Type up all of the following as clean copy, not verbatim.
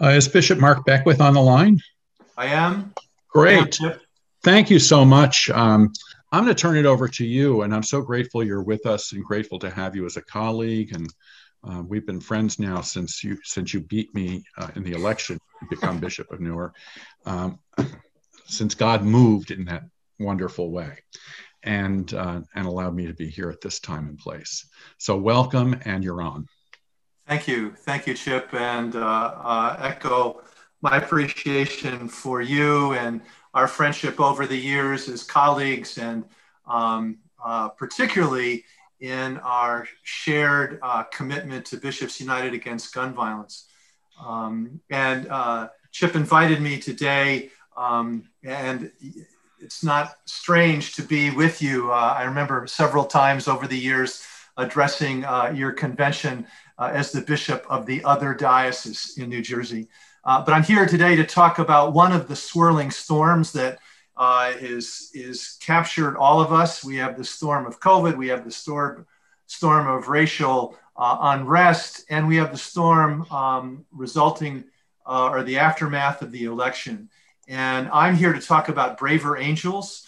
Is Bishop Mark Beckwith on the line? I am. Great. Thank you so much. I'm going to turn it over to you, and I'm so grateful you're with us and grateful to have you as a colleague. And we've been friends now since you beat me in the election to become Bishop of Newark, since God moved in that wonderful way and allowed me to be here at this time and place. So welcome, and you're on. Thank you, Chip, and echo my appreciation for you and our friendship over the years as colleagues, and particularly in our shared commitment to Bishops United Against Gun Violence. Chip invited me today, and it's not strange to be with you. I remember several times over the years addressing your convention as the bishop of the other diocese in New Jersey. But I'm here today to talk about one of the swirling storms that is captured all of us. We have the storm of COVID, we have the storm of racial unrest, and we have the storm resulting or the aftermath of the election. And I'm here to talk about Braver Angels.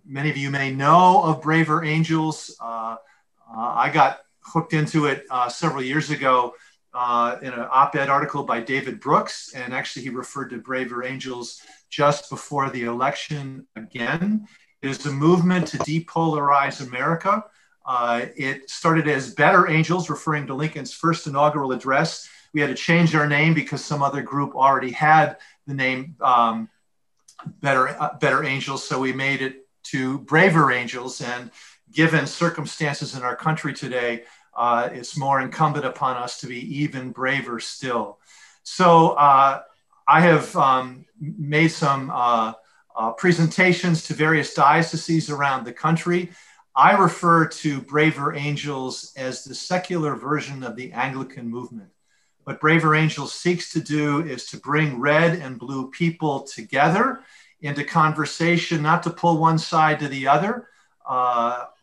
Many of you may know of Braver Angels. I got hooked into it several years ago in an op-ed article by David Brooks, and actually he referred to Braver Angels just before the election again. It is a movement to depolarize America. It started as Better Angels, referring to Lincoln's first inaugural address. We had to change our name because some other group already had the name Better Angels, so we made it to Braver Angels. And given circumstances in our country today, it's more incumbent upon us to be even braver still. So I have made some presentations to various dioceses around the country. I refer to Braver Angels as the secular version of the Anglican movement. What Braver Angels seeks to do is to bring red and blue people together into conversation, not to pull one side to the other,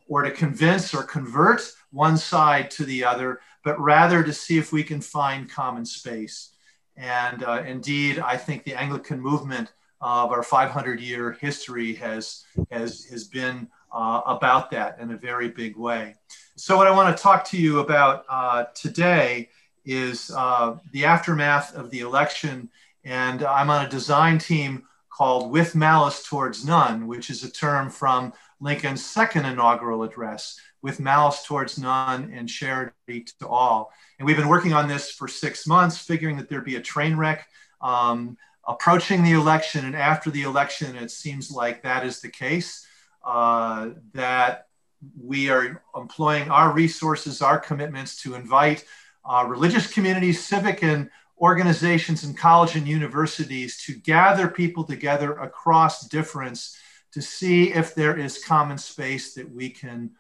or to convince or convert one side to the other, but rather to see if we can find common space. And indeed, I think the Anglican movement of our 500-year history has been about that in a very big way. So what I want to talk to you about today is the aftermath of the election. And I'm on a design team called With Malice Towards None, which is a term from Lincoln's second inaugural address, with malice towards none and charity to all. And we've been working on this for 6 months, figuring that there'd be a train wreck approaching the election. And after the election, it seems like that is the case, that we are employing our resources, our commitments to invite religious communities, civic and organizations, and college and universities to gather people together across difference to see if there is common space that we can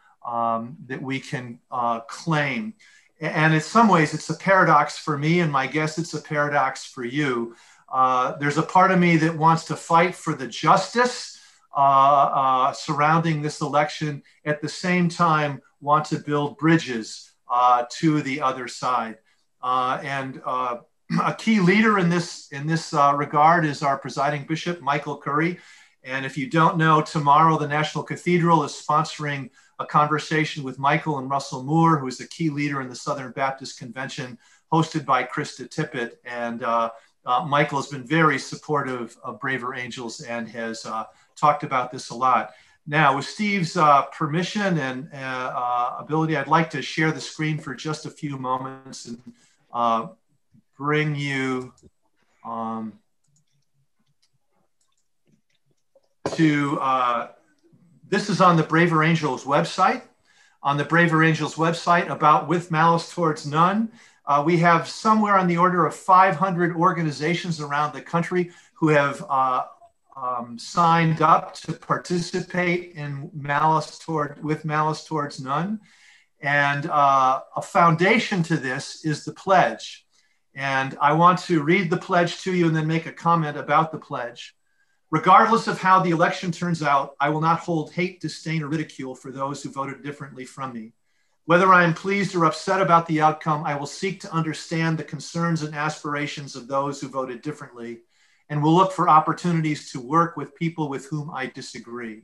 claim. And in some ways, it's a paradox for me, and my guess it's a paradox for you. There's a part of me that wants to fight for the justice surrounding this election, at the same time want to build bridges to the other side. A key leader in this regard is our presiding bishop, Michael Curry. And if you don't know, tomorrow the National Cathedral is sponsoring a conversation with Michael and Russell Moore, who is a key leader in the Southern Baptist Convention, hosted by Krista Tippett. And Michael has been very supportive of Braver Angels and has talked about this a lot. Now, with Steve's permission and ability, I'd like to share the screen for just a few moments and bring you to, this is on the Braver Angels website. On the Braver Angels website, about With Malice Towards None, we have somewhere on the order of 500 organizations around the country who have signed up to participate in With Malice Towards None. And a foundation to this is the pledge. And I want to read the pledge to you and then make a comment about the pledge. Regardless of how the election turns out, I will not hold hate, disdain, or ridicule for those who voted differently from me. Whether I am pleased or upset about the outcome, I will seek to understand the concerns and aspirations of those who voted differently, and will look for opportunities to work with people with whom I disagree.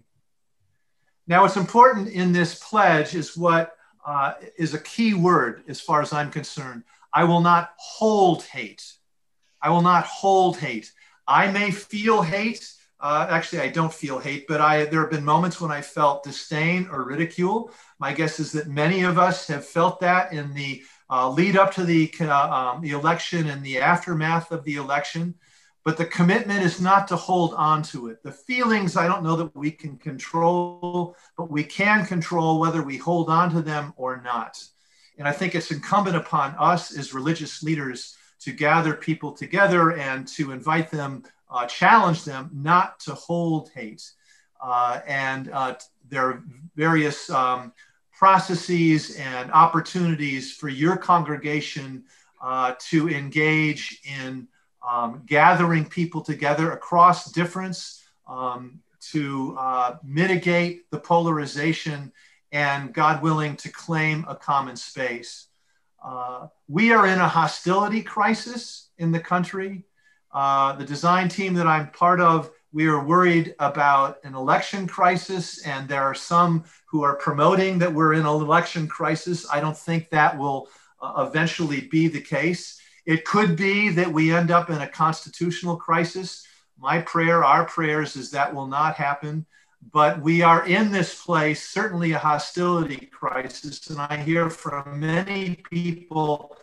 Now, what's important in this pledge is what is a key word as far as I'm concerned. I will not hold hate. I will not hold hate. I may feel hate. Actually, I don't feel hate, but there have been moments when I felt disdain or ridicule. My guess is that many of us have felt that in the lead up to the election and the aftermath of the election. But the commitment is not to hold on to it. The feelings, I don't know that we can control, but we can control whether we hold on to them or not. And I think it's incumbent upon us as religious leaders to gather people together and to invite them, challenge them not to hold hate. There are various processes and opportunities for your congregation to engage in gathering people together across difference, to mitigate the polarization, and, God willing, to claim a common space. We are in a hostility crisis in the country. The design team that I'm part of, we are worried about an election crisis, and there are some who are promoting that we're in an election crisis. I don't think that will eventually be the case. It could be that we end up in a constitutional crisis. My prayer, our prayers, is that will not happen. But we are in this place, certainly a hostility crisis. And I hear from many people,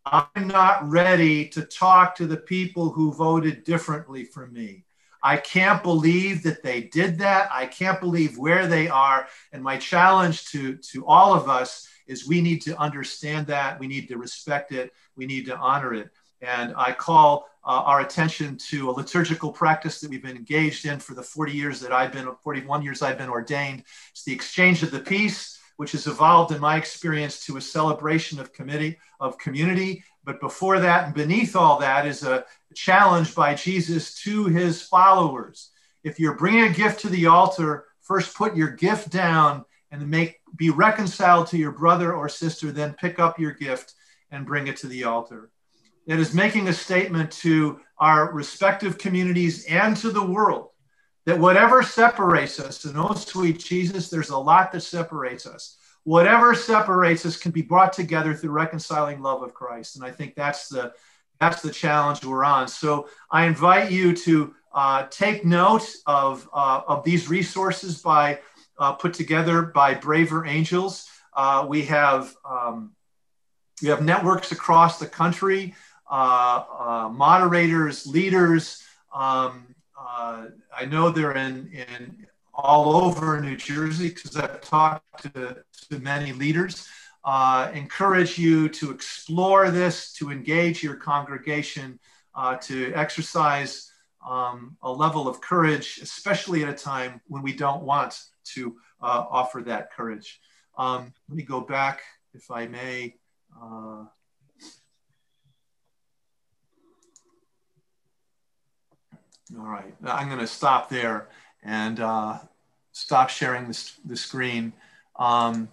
I'm not ready to talk to the people who voted differently from me. I can't believe that they did that. I can't believe where they are. And my challenge to all of us is we need to understand that. We need to respect it. We need to honor it. And I call our attention to a liturgical practice that we've been engaged in for the 41 years I've been ordained. It's the exchange of the peace, which has evolved in my experience to a celebration of community. But before that and beneath all that is a challenge by Jesus to his followers. If you're bringing a gift to the altar, first put your gift down and be reconciled to your brother or sister, then pick up your gift and bring it to the altar. It is making a statement to our respective communities and to the world that whatever separates us, and oh sweet Jesus, there's a lot that separates us. Whatever separates us can be brought together through reconciling love of Christ. And I think that's the challenge we're on. So I invite you to take note of these resources put together by Braver Angels. We have networks across the country, moderators, leaders. I know they're in all over New Jersey because I've talked to many leaders. Encourage you to explore this, to engage your congregation, to exercise a level of courage, especially at a time when we don't want to offer that courage. Let me go back, if I may. All right, I'm going to stop there and stop sharing the screen. I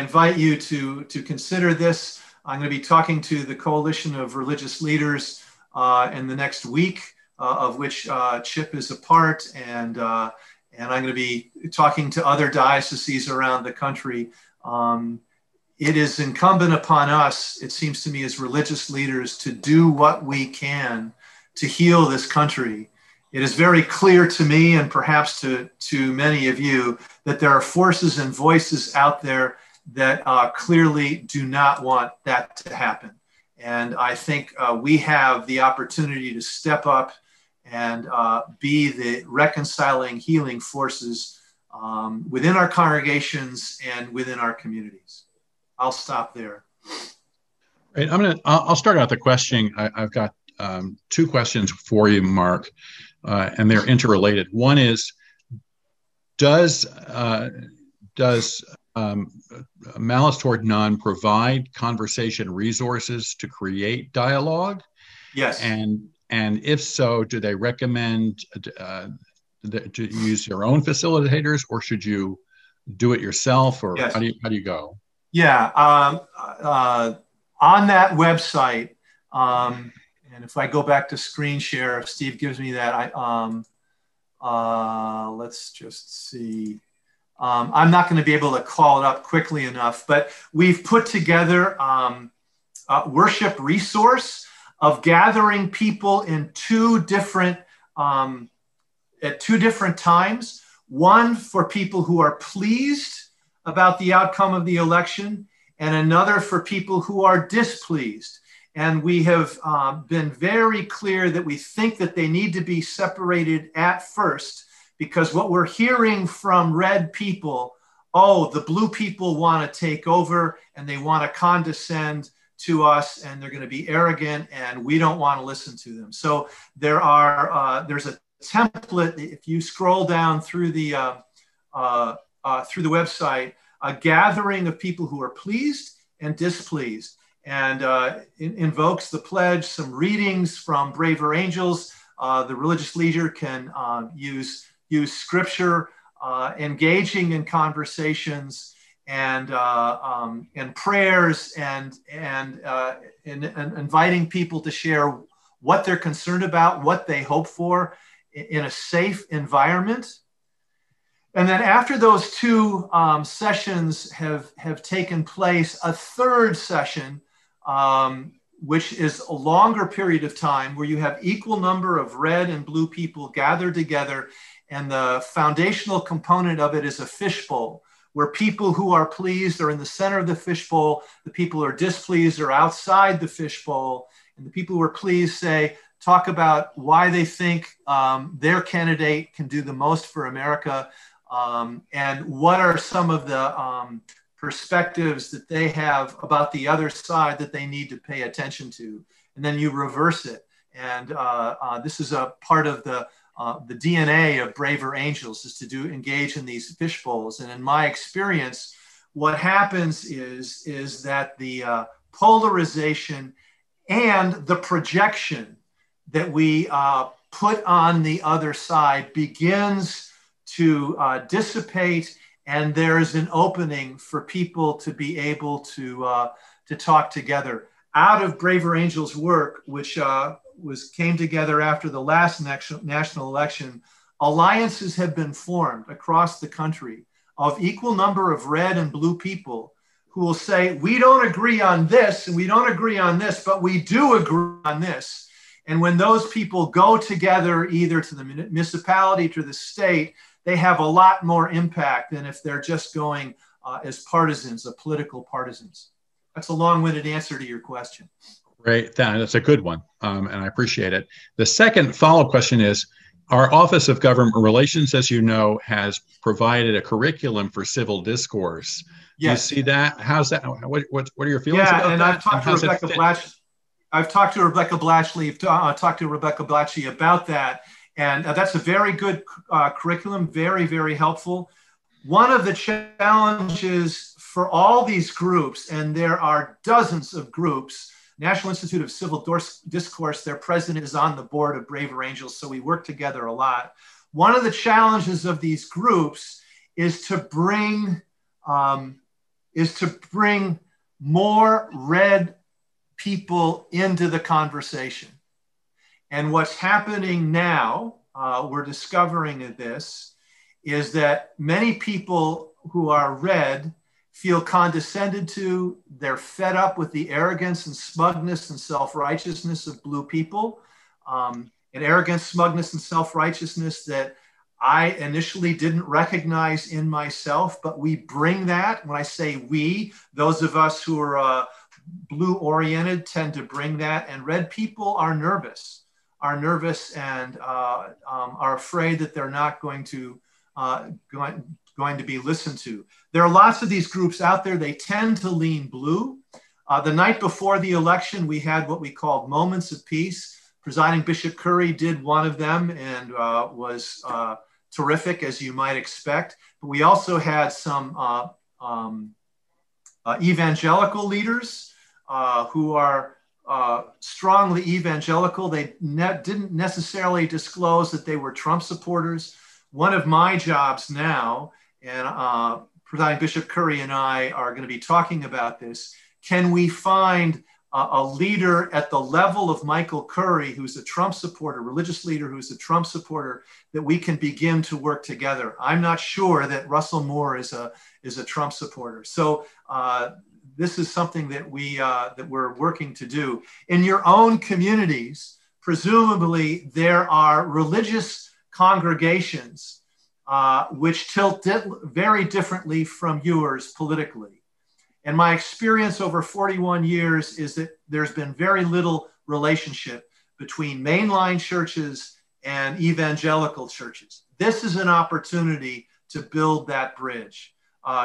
invite you to consider this. I'm going to be talking to the Coalition of Religious Leaders in the next week, of which Chip is a part, and I'm going to be talking to other dioceses around the country. It is incumbent upon us, it seems to me, as religious leaders, to do what we can to heal this country. It is very clear to me, and perhaps to many of you, that there are forces and voices out there that clearly do not want that to happen. And I think we have the opportunity to step up and be the reconciling, healing forces within our congregations and within our communities. I'll stop there. Right, I'll start out the questioning. I've got two questions for you, Mark, and they're interrelated. One is, does Malice Toward None provide conversation resources to create dialogue? Yes. And if so, do they recommend to use your own facilitators, or should you do it yourself, or Yes. how do you go? Yeah. On that website, and if I go back to screen share, if Steve gives me that, let's just see. I'm not going to be able to call it up quickly enough, but we've put together a worship resource of gathering people in at two different times. One for people who are pleased about the outcome of the election, and another for people who are displeased. And we have been very clear that we think that they need to be separated at first, because what we're hearing from red people, oh, the blue people want to take over and they want to condescend to us and they're going to be arrogant and we don't want to listen to them. So there's a template. If you scroll down through the website, a gathering of people who are pleased and displeased, and invokes the pledge, some readings from Braver Angels. The religious leader can use scripture, engaging in conversations, and prayers, and inviting people to share what they're concerned about, what they hope for in a safe environment. And then after those two sessions have taken place, a third session, which is a longer period of time, where you have equal number of red and blue people gathered together. And the foundational component of it is a fishbowl, where people who are pleased are in the center of the fishbowl, the people who are displeased are outside the fishbowl, and the people who are pleased talk about why they think their candidate can do the most for America, and what are some of the perspectives that they have about the other side that they need to pay attention to. And then you reverse it. And this is a part of the DNA of Braver Angels, is to engage in these fishbowls. And in my experience, what happens is that the polarization and the projection that we put on the other side begins to dissipate, and there's an opening for people to be able to talk together. Out of Braver Angels' work, which came together after the last national election, alliances have been formed across the country of equal number of red and blue people who will say, we don't agree on this and we don't agree on this, but we do agree on this. And when those people go together, either to the municipality, to the state, they have a lot more impact than if they're just going as partisans, political partisans. That's a long-winded answer to your question. Great, that's a good one, and I appreciate it. The second follow-up question is, our Office of Government Relations, as you know, has provided a curriculum for civil discourse. Yes. Do you see that? How's that? What are your feelings about that? Yeah, and I've talked to Rebecca Blatchley. I've talked to Rebecca Blatchley about that. And that's a very good curriculum, very, very helpful. One of the challenges for all these groups, and there are dozens of groups, National Institute of Civil Discourse, their president is on the board of Braver Angels, so we work together a lot. One of the challenges of these groups is to bring more red people into the conversation. And what's happening now, we're discovering this, is that many people who are red feel condescended to. They're fed up with the arrogance and smugness and self-righteousness of blue people. An arrogance, smugness, and self-righteousness that I initially didn't recognize in myself, but we bring that. When I say we, those of us who are blue-oriented tend to bring that, and red people are nervous and are afraid that they're not going to be listened to. There are lots of these groups out there. They tend to lean blue. The night before the election, we had what we called Moments of Peace. Presiding Bishop Curry did one of them and was terrific, as you might expect. But we also had some evangelical leaders who are strongly evangelical. They didn't necessarily disclose that they were Trump supporters. One of my jobs now, and Presiding Bishop Curry and I are going to be talking about this. Can we find a leader at the level of Michael Curry, who's a Trump supporter, religious leader who's a Trump supporter, that we can begin to work together? I'm not sure that Russell Moore is a Trump supporter. So this is something that we're working to do. In your own communities, presumably there are religious congregations which tilt very differently from yours politically. And my experience over 41 years is that there's been very little relationship between mainline churches and evangelical churches. This is an opportunity to build that bridge,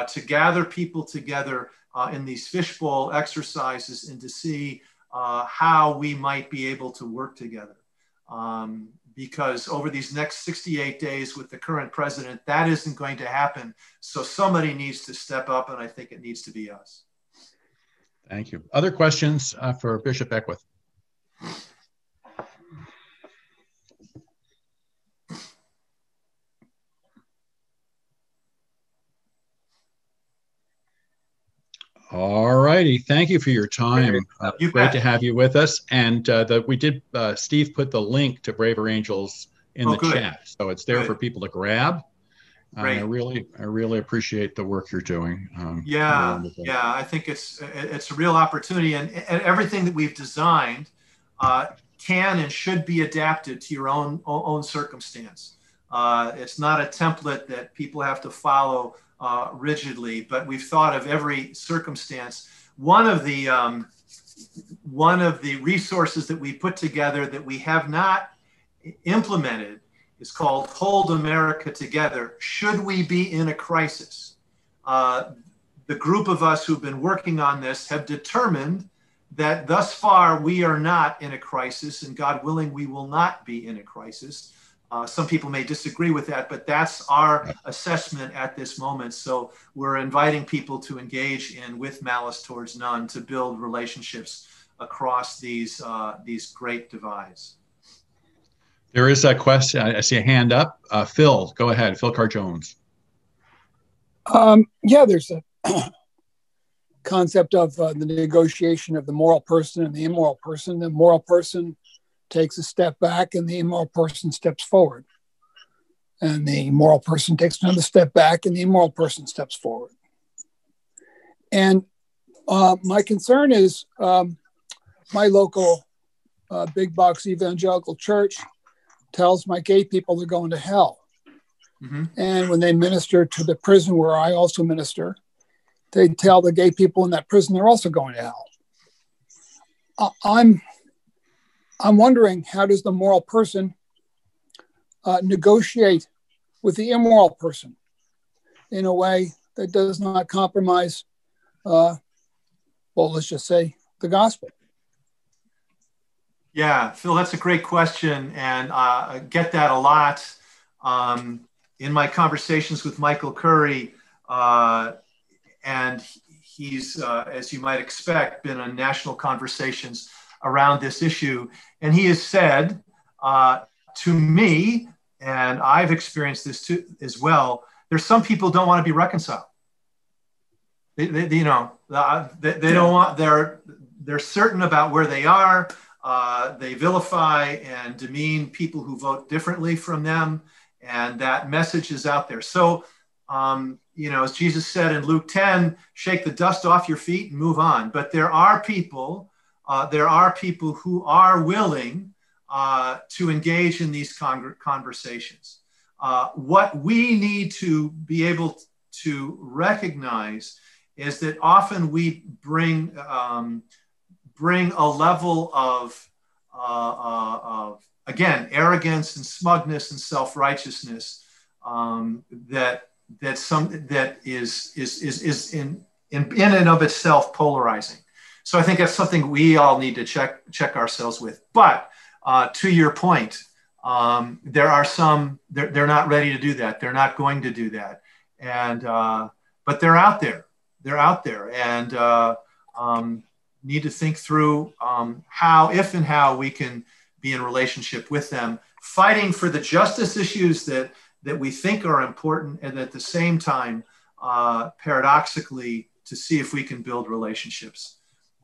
to gather people together in these fishbowl exercises and to see how we might be able to work together. Because over these next 68 days with the current president, that isn't going to happen. So somebody needs to step up, and I think it needs to be us. Thank you. Other questions for Bishop Beckwith? All righty. Thank you for your time. Great to have you with us. And Steve put the link to Braver Angels in the chat. So it's there for people to grab. I really appreciate the work you're doing. I think it's a real opportunity, and everything that we've designed can and should be adapted to your own circumstance. It's not a template that people have to follow rigidly, but we've thought of every circumstance. One of the resources that we put together that we have not implemented is called Hold America Together. Should we be in a crisis? The group of us who've been working on this have determined that thus far we are not in a crisis, and God willing, we will not be in a crisis. Some people may disagree with that, but that's our assessment at this moment. So we're inviting people to engage in With Malice Towards None to build relationships across these great divides. There is a question. I see a hand up. Phil, go ahead. Phil Carr-Jones. There's a concept of the negotiation of the moral person and the immoral person. The moral person takes a step back and the immoral person steps forward. And the moral person takes another step back and the immoral person steps forward. And my concern is my local big box evangelical church tells my gay people they're going to hell. Mm-hmm. And when they minister to the prison where I also minister, they tell the gay people in that prison they're also going to hell. I'm wondering, how does the moral person negotiate with the immoral person in a way that does not compromise, let's just say, the gospel? Yeah, Phil, that's a great question, and I get that a lot in my conversations with Michael Curry, and he's, as you might expect, been on national conversations around this issue. And he has said to me, and I've experienced this too as well, there's some people who don't want to be reconciled. They don't want, they're certain about where they are. They vilify and demean people who vote differently from them. And that message is out there. So, as Jesus said in Luke 10, shake the dust off your feet and move on. But there are people who are willing to engage in these conversations. What we need to be able to recognize is that often we bring a level of again, arrogance and smugness and self-righteousness that is in and of itself polarizing. So I think that's something we all need to check ourselves with. But to your point, there are some, they're not ready to do that. They're not going to do that. And, but they're out there. They're out there and need to think through if and how we can be in relationship with them, fighting for the justice issues that we think are important, and at the same time, paradoxically, to see if we can build relationships.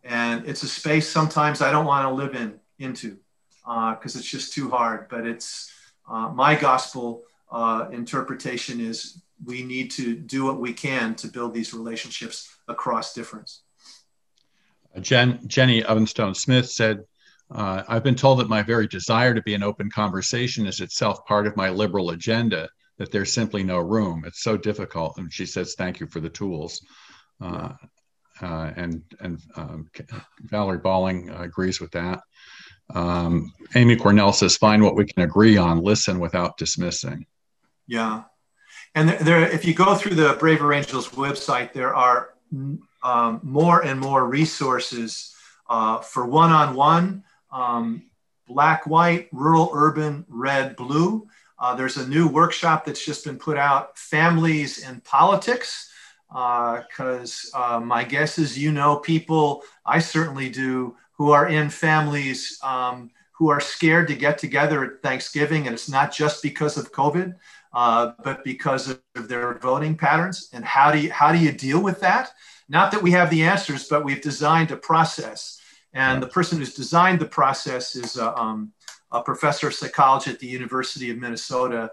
And it's a space sometimes I don't want to live into because it's just too hard. But it's my gospel interpretation is we need to do what we can to build these relationships across difference. Jenny Ovenstone Smith said, I've been told that my very desire to be an open conversation is itself part of my liberal agenda, that there's simply no room. It's so difficult. And she says, thank you for the tools. And Valerie Balling agrees with that. Amy Cornell says, find what we can agree on, listen without dismissing. Yeah. And there, if you go through the Braver Angels website, there are more and more resources for one-on-one, black, white, rural, urban, red, blue. There's a new workshop that's just been put out, Families and Politics, because my guess is, you know, people, I certainly do, who are in families who are scared to get together at Thanksgiving, and it's not just because of COVID, but because of their voting patterns. And how do you deal with that? Not that we have the answers, but we've designed a process. And the person who's designed the process is a professor of psychology at the University of Minnesota,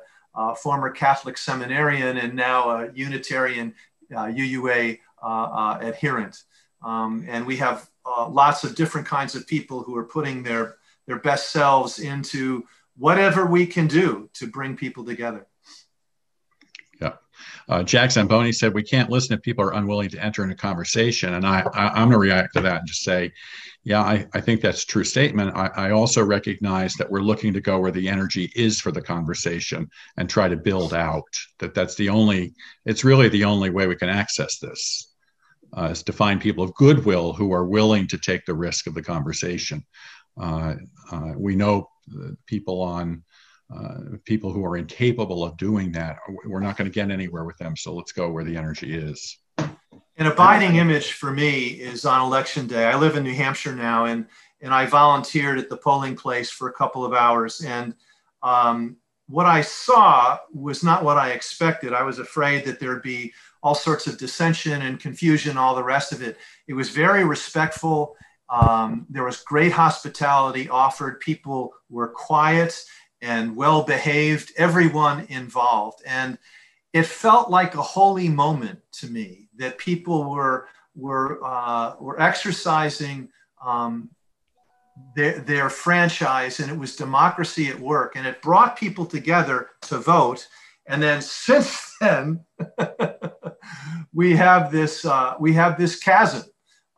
former Catholic seminarian, and now a Unitarian UUA adherent. And we have lots of different kinds of people who are putting their best selves into whatever we can do to bring people together. Yeah. Jack Zamboni said, we can't listen if people are unwilling to enter into conversation. And I'm going to react to that and just say, yeah, I think that's a true statement. I also recognize that we're looking to go where the energy is for the conversation and try to build out. It's really the only way we can access this, is to find people of goodwill who are willing to take the risk of the conversation. We know people who are incapable of doing that, we're not going to get anywhere with them. So let's go where the energy is. An abiding image for me is on election day. I live in New Hampshire now, and I volunteered at the polling place for a couple of hours. And what I saw was not what I expected. I was afraid that there'd be all sorts of dissension and confusion, all the rest of it. It was very respectful. There was great hospitality offered. People were quiet and well-behaved, everyone involved. And it felt like a holy moment to me that people were exercising their franchise, and it was democracy at work, and it brought people together to vote. And then since then, we have this chasm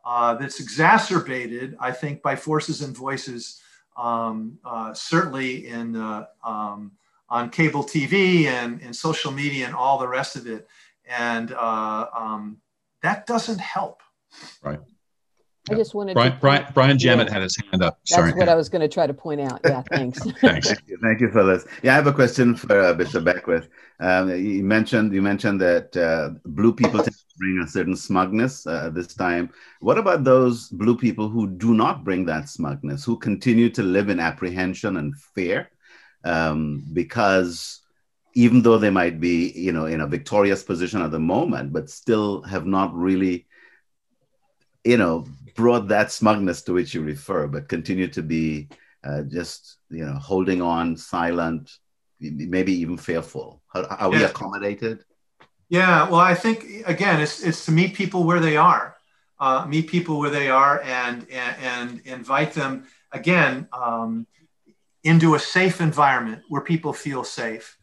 that's exacerbated, I think, by forces and voices, certainly on cable TV and social media and all the rest of it. And that doesn't help. Right. I just wanted Brian Jammett had his hand up. Sorry. That's what I was going to try to point out. Yeah, thanks. Thanks. Thank you, Phyllis. Yeah, I have a question for Bishop Beckwith. You mentioned that blue people tend to bring a certain smugness this time. What about those blue people who do not bring that smugness, who continue to live in apprehension and fear? Because even though they might be, in a victorious position at the moment, but still have not really, brought that smugness to which you refer, but continue to be just, holding on, silent, maybe even fearful. Are we accommodated? Yeah, well, I think, again, it's to meet people where they are, and invite them, again, into a safe environment where people feel safe.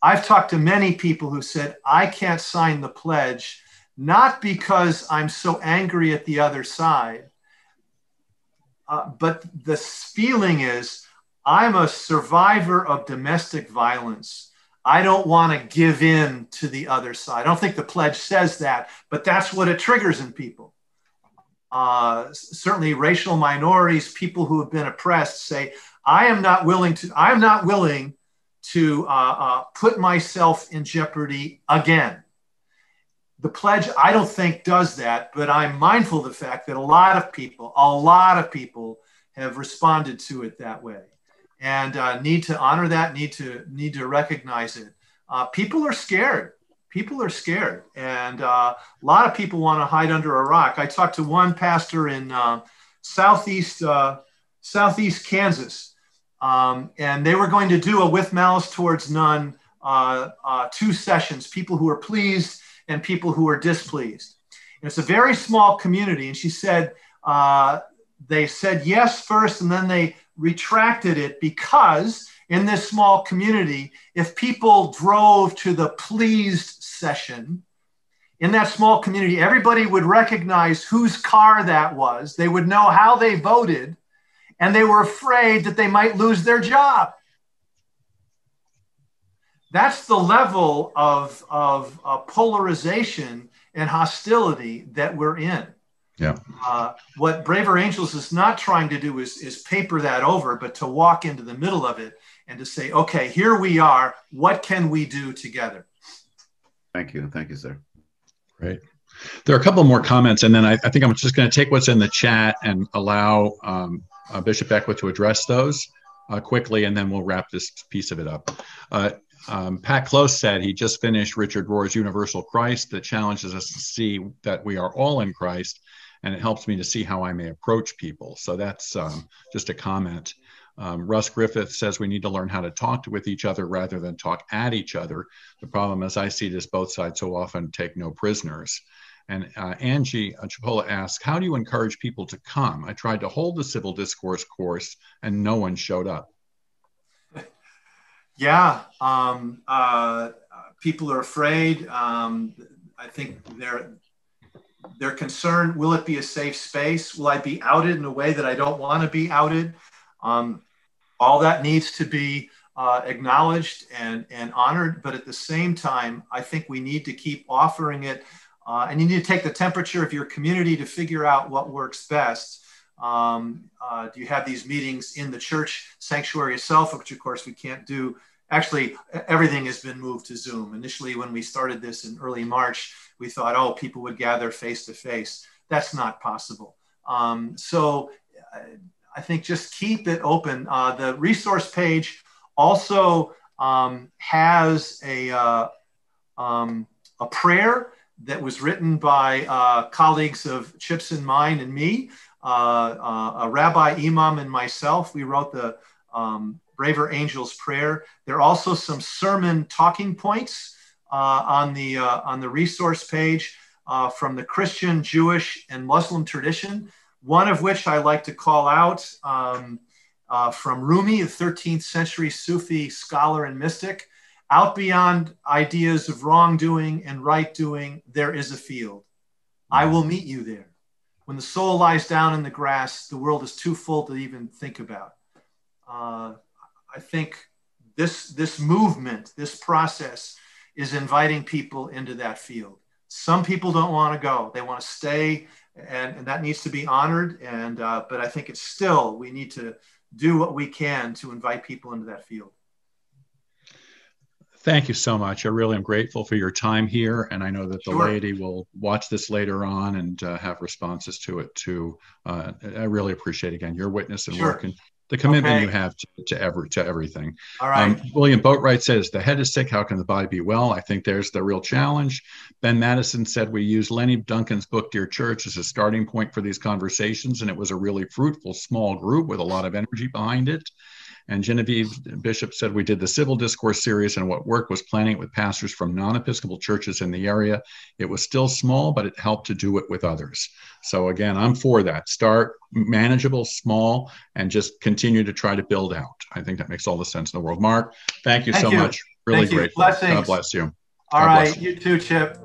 I've talked to many people who said, I can't sign the pledge, not because I'm so angry at the other side, but the feeling is, I'm a survivor of domestic violence. I don't want to give in to the other side. I don't think the pledge says that, but that's what it triggers in people. Certainly racial minorities, people who have been oppressed say, I am not willing to put myself in jeopardy again. The pledge, I don't think, does that, but I'm mindful of the fact that a lot of people have responded to it that way, and need to honor that, need to recognize it. People are scared. people are scared, and a lot of people want to hide under a rock. I talked to one pastor in southeast Kansas, and they were going to do a with malice towards none 2 sessions, people who are pleased and people who are displeased. And it's a very small community. And she said, they said yes first, and then they retracted it because in this small community, if people drove to the pleased session, in that small community, everybody would recognize whose car that was. They would know how they voted, and they were afraid that they might lose their job. That's the level of polarization and hostility that we're in. Yeah. What Braver Angels is not trying to do is paper that over, but to walk into the middle of it and to say, okay, here we are. What can we do together? Thank you. Thank you, sir. Great. There are a couple more comments, and then I think I'm just going to take what's in the chat and allow Bishop Beckwith to address those quickly, and then we'll wrap this piece of it up. Pat Close said he just finished Richard Rohr's Universal Christ that challenges us to see that we are all in Christ, and it helps me to see how I may approach people. So that's just a comment. Russ Griffith says we need to learn how to talk with each other rather than talk at each other. The problem, as I see it, is both sides so often take no prisoners. And Angie Chipola asks, how do you encourage people to come? I tried to hold the civil discourse course and no one showed up. Yeah, people are afraid. I think they're concerned, will it be a safe space? Will I be outed in a way that I don't want to be outed? All that needs to be acknowledged and honored. But at the same time, I think we need to keep offering it. And you need to take the temperature of your community to figure out what works best. Do you have these meetings in the church sanctuary itself, which of course we can't do? Actually, everything has been moved to Zoom. Initially, when we started this in early March, we thought, oh, people would gather face to face. That's not possible. So I think just keep it open. The resource page also has a prayer that was written by colleagues of Chips and mine and me, a rabbi, imam, and myself. We wrote the Braver Angels prayer. There are also some sermon talking points on the resource page from the Christian, Jewish, and Muslim tradition. One of which I like to call out from Rumi, a 13th century Sufi scholar and mystic. Out beyond ideas of wrongdoing and right doing, there is a field. I will meet you there. When the soul lies down in the grass, the world is too full to even think about. I think this movement, this process is inviting people into that field. Some people don't want to go. They want to stay, and that needs to be honored. And but I think it's still, we need to do what we can to invite people into that field. Thank you so much. I really am grateful for your time here. And I know that the Sure. laity will watch this later on and have responses to it too. I really appreciate, again, your witness and Sure. work and the commitment Okay. you have to everything. All right. William Boatwright says, the head is sick, how can the body be well? I think there's the real challenge. Ben Madison said, we use Lenny Duncan's book, Dear Church, as a starting point for these conversations. And it was a really fruitful, small group with a lot of energy behind it. And Genevieve Bishop said, we did the civil discourse series, and what worked was planning it with pastors from non-Episcopal churches in the area. It was still small, but it helped to do it with others. So again, I'm for that. Start manageable, small, and just continue to try to build out. I think that makes all the sense in the world. Mark, thank you so much. Really Thank you. grateful. Blessings. God bless you. All God right. bless you. You too, Chip.